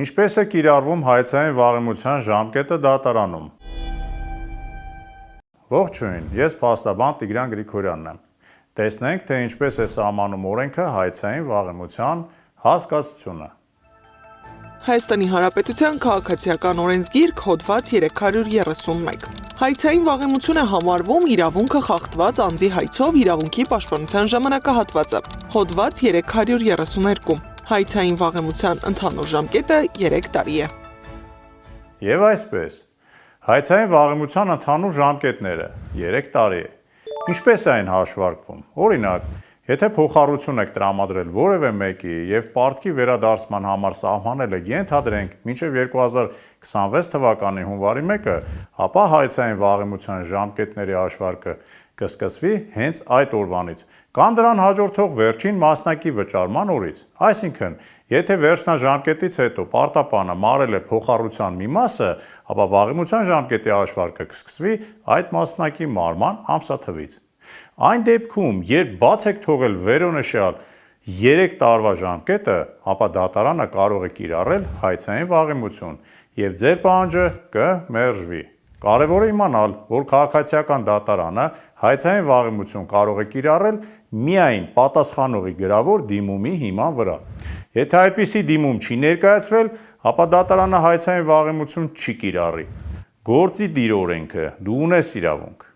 Ինչպես է կիրառվում հայցային վաղեմության ժամկետը դատարանում։ Ողջույն, ես փաստաբան Տիգրան Գրիգորյանն եմ։ Տեսնենք, թե ինչպես է սահմանում օրենքը հայցային վաղեմության հասկացությունը։ Հայաստանի Հանրապետության քաղաքացիական օրենսգիրք հոդված 331։ Հայցային վաղեմություն է համարվում իրավունքը խախտված անձի հայցով իրավունքի պաշտպանության ժամանակահատվածը։ Հոդված 332։ Հայցային վաղեմության ընդհանուր ժամկետը 3 տարի է։ Եվ այսպես, հայցային վաղեմության ընդհանուր ժամկետները 3 տարի է։ Ինչպես է այն հաշվարկվում։ Օրինակ, եթե փոխառություն եք տրամադրել որևէ մեկի եւ պարտքի վերադարձման համար սահմանել եք ենթադրենք մինչեւ 2026 թվականի հունվարի 1-ը, ապա հայցային վաղեմության ժամկետների հաշվարկը կսկսվի հենց այդ օրվանից կամ դրան հաջորդող վերջին մասնակի վճարման օրից։ Այսինքն, եթե վերջնաժամկետից հետո պարտապանը մարել է փոխառության մի մասը, ապա վաղեմության ժամկետի հաշվարկը կսկսվի այդ մասնակի մարման ամսաթվից։ Այն դեպքում, երբ բաց եք թողել վերոնշյալ 3 տարվա ժամկետը, ապա դատարանը կարող է կիրառել հայցային վաղեմություն եւ ձեր պահանջը կմերժվի։ Կարևոր է իմանալ, որ քաղաքացիական դատարանը հայցային վաղեմություն կարող է կիրառել միայն պատասխանողի գրավոր դիմումի հիման վրա։ Եթե այդպիսի դիմում չի ներկայացվել, ապա դատարանը հայցային վաղեմություն չի կիրառի։ Գործի դիր օրենքը, դու ունես իրավունք։